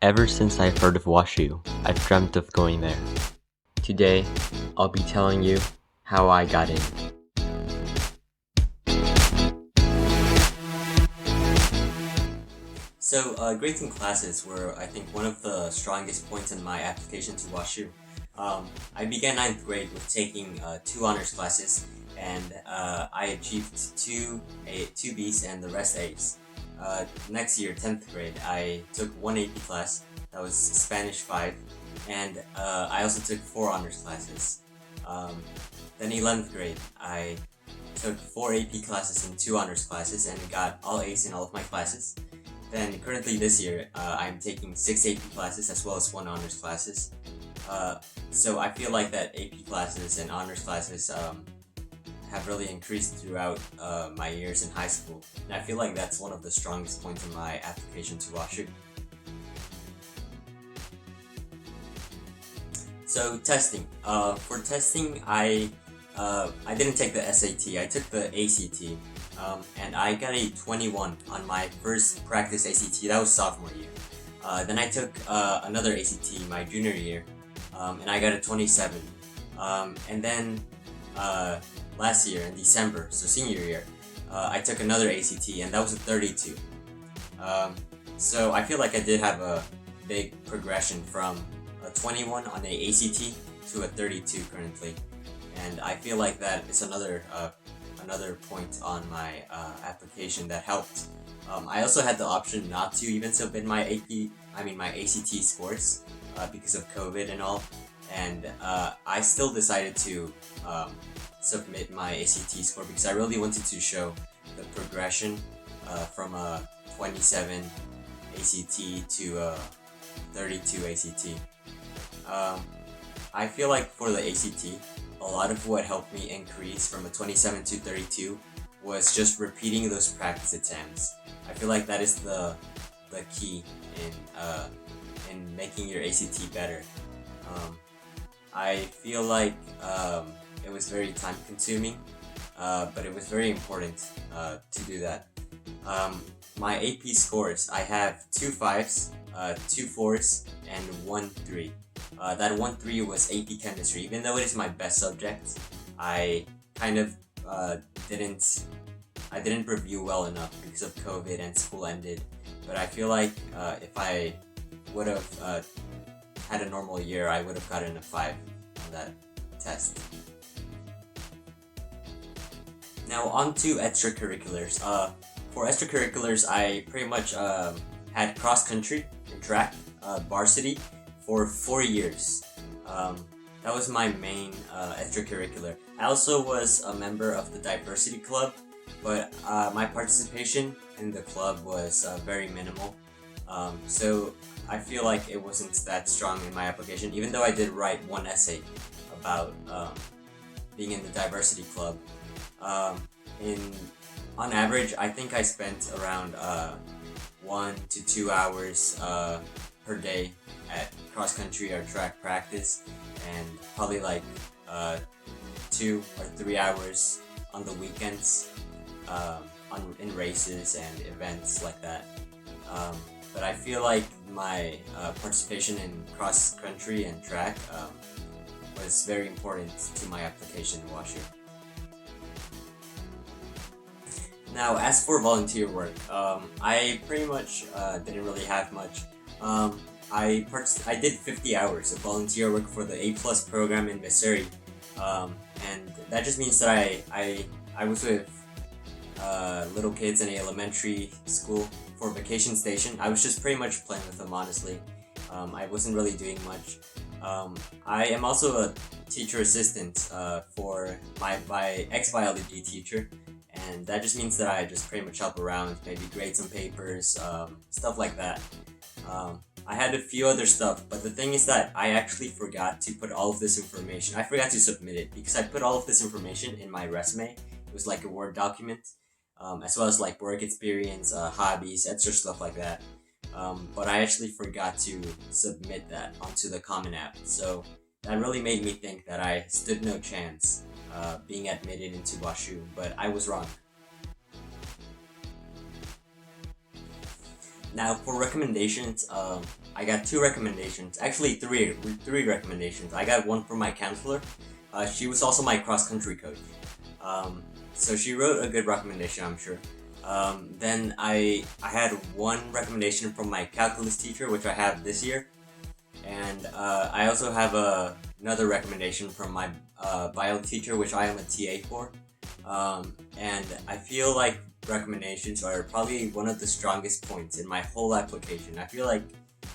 Ever since I've heard of WASHU, I've dreamt of going there. Today, I'll be telling you how I got in. So, grades in classes were, I think, one of the strongest points in my application to WASHU. I began ninth grade with taking 2 honors classes, and I achieved two B's and the rest A's. Next year, 10th grade, I took one AP class, that was Spanish 5, and I also took 4 honors classes. Then 11th grade, I took 4 AP classes and 2 honors classes and got all A's in all of my classes. Then currently this year, I'm taking 6 AP classes as well as 1 honors classes. So I feel like that AP classes and honors classes have really increased throughout my years in high school. And I feel like that's one of the strongest points in my application to WASHU. So testing. For testing, I didn't take the SAT, I took the ACT. And I got a 21 on my first practice ACT, that was sophomore year. Then I took another ACT my junior year, and I got a 27. And then last year in December, so senior year, I took another ACT, and that was a 32. So I feel like I did have a big progression from a 21 on the ACT to a 32 currently. And I feel like that is another point on my application that helped. I also had the option not to even submit my my ACT scores because of COVID and all, and I still decided to submit my ACT score because I really wanted to show the progression from a 27 ACT to a 32 ACT. I feel like for the ACT, a lot of what helped me increase from a 27 to 32 was just repeating those practice exams. I feel like that is the key in making your ACT better. I feel like it was very time consuming, but it was very important to do that. My AP scores, I have 2 5s, 2 4s, and 1 3. That 1-3 was AP Chemistry. Even though it is my best subject, I kind of didn't review well enough because of COVID and school ended. But I feel like if I would have had a normal year, I would have gotten a 5 on that test. Now on to extracurriculars. For extracurriculars, I pretty much had cross country and track, varsity, for 4 years. That was my main extracurricular. I also was a member of the diversity club, but my participation in the club was very minimal. So I feel like it wasn't that strong in my application, even though I did write one essay about being in the diversity club. On average, I think I spent around 1 to 2 hours per day at cross country or track practice, and probably like 2 or 3 hours on the weekends in races and events like that. But I feel like my participation in cross country and track was very important to my application in WASHU. Now, as for volunteer work, I pretty much didn't really have much. I did 50 hours of volunteer work for the A+ program in Missouri, and that just means that I was with little kids in an elementary school for vacation station. I was just pretty much playing with them, honestly. I wasn't really doing much. I am also a teacher assistant for my ex-biology teacher, and that just means that I just pretty much help around, maybe grade some papers, stuff like that. I had a few other stuff, but the thing is that I actually forgot to put all of this information. I forgot to submit it because I put all of this information in my resume. It was like a Word document, as well as like work experience, hobbies, extra stuff like that. But I actually forgot to submit that onto the Common App. So that really made me think that I stood no chance being admitted into WASHU, but I was wrong. Now for recommendations, I got two recommendations. Actually, three recommendations. I got one from my counselor. She was also my cross country coach. So she wrote a good recommendation, I'm sure. Then I had one recommendation from my calculus teacher, which I have this year, and I also have another recommendation from my bio teacher, which I am a TA for. And I feel like recommendations are probably one of the strongest points in my whole application. I feel like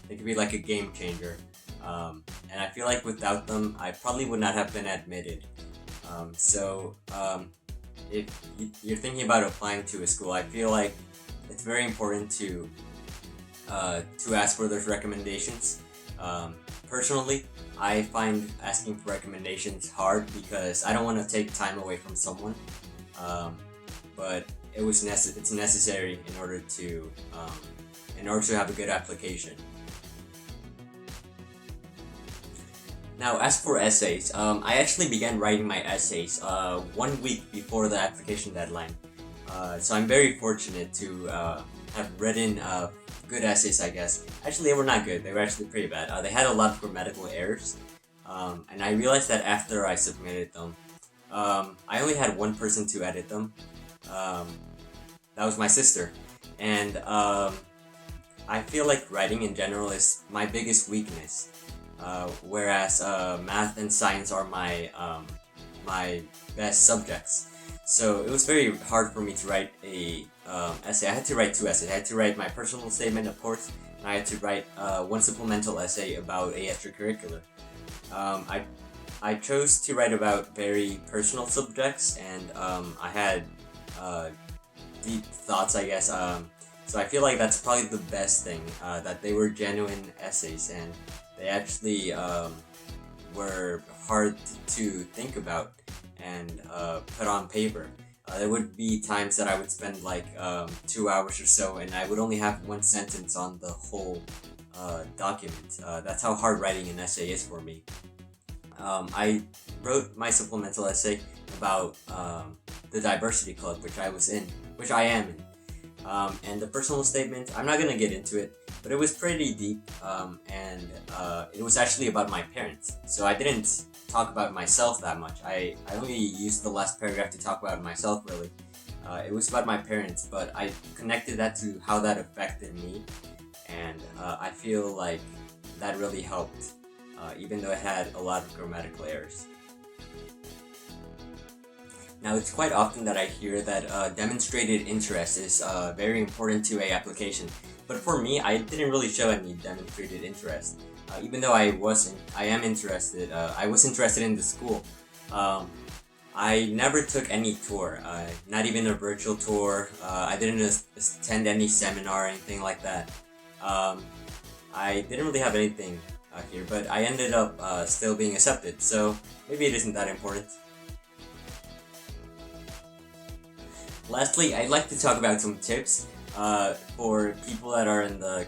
they could be like a game changer. And I feel like without them, I probably would not have been admitted. If you're thinking about applying to a school, I feel like it's very important to ask for those recommendations. Personally, I find asking for recommendations hard because I don't want to take time away from someone. But it's necessary in order to have a good application. Now, as for essays, I actually began writing my essays 1 week before the application deadline. So I'm very fortunate to have written good essays, I guess. Actually, they were not good. They were actually pretty bad. They had a lot of grammatical errors. And I realized that after I submitted them. I only had one person to edit them. That was my sister. And I feel like writing in general is my biggest weakness. Whereas math and science are my best subjects. So it was very hard for me to write a essay. I had to write two essays. I had to write my personal statement, of course, and I had to write one supplemental essay about a extracurricular. I chose to write about very personal subjects, and I had deep thoughts, I guess. So I feel like that's probably the best thing, that they were genuine essays, and they actually were hard to think about and put on paper. There would be times that I would spend like 2 hours or so, and I would only have one sentence on the whole document. That's how hard writing an essay is for me. I wrote my supplemental essay about the diversity club, which I am in. And the personal statement, I'm not gonna get into it, but it was pretty deep, and it was actually about my parents. So I didn't talk about myself that much. I only used the last paragraph to talk about myself, really. It was about my parents, but I connected that to how that affected me, and I feel like that really helped, even though it had a lot of grammatical errors. Now, it's quite often that I hear that demonstrated interest is very important to a application, but for me, I didn't really show any demonstrated interest. Even though I am interested. I was interested in the school. I never took any tour, not even a virtual tour. I didn't attend any seminar or anything like that. I didn't really have anything here, but I ended up still being accepted, so maybe it isn't that important. Lastly, I'd like to talk about some tips for people that are in the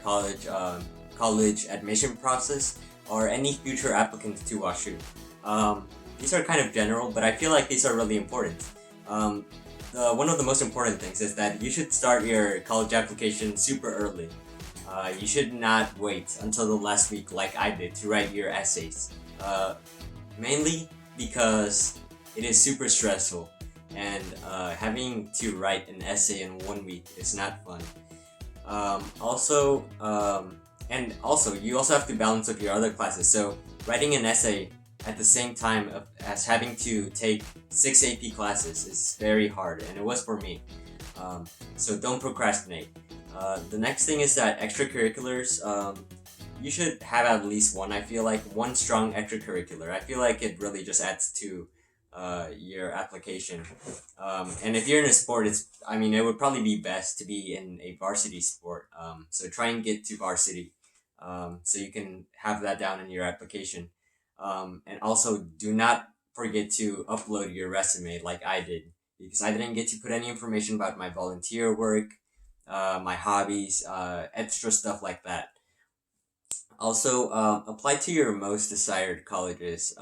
college admission process or any future applicants to WASHU. These are kind of general, but I feel like these are really important. One of the most important things is that you should start your college application super early. You should not wait until the last week like I did to write your essays. Mainly because it is super stressful, and having to write an essay in 1 week is not fun. And also, you also have to balance with your other classes. So writing an essay at the same time as having to take 6 AP classes is very hard, and it was for me. So don't procrastinate. The next thing is that extracurriculars, you should have at least one. I feel like one strong extracurricular. I feel like it really just adds to your application. And if you're in a sport, it would probably be best to be in a varsity sport. So try and get to varsity, so you can have that down in your application. And also do not forget to upload your resume like I did, because I didn't get to put any information about my volunteer work, my hobbies, extra stuff like that. Also, apply to your most desired colleges.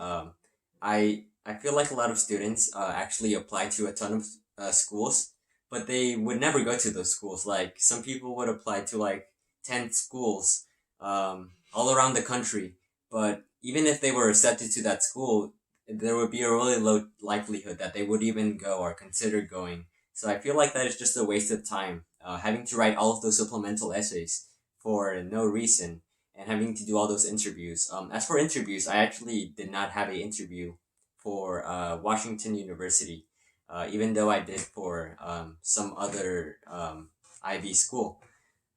I feel like a lot of students actually apply to a ton of schools, but they would never go to those schools. Like, some people would apply to like 10 schools all around the country. But even if they were accepted to that school, there would be a really low likelihood that they would even go or consider going. So I feel like that is just a waste of time, having to write all of those supplemental essays for no reason and having to do all those interviews. As for interviews, I actually did not have an interview for Washington University, even though I did for some other IB school.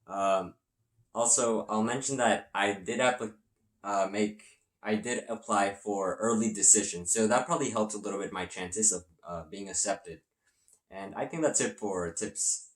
Um, Also, I'll mention that I did apply for early decision, so that probably helped a little bit my chances of being accepted. And I think that's it for tips.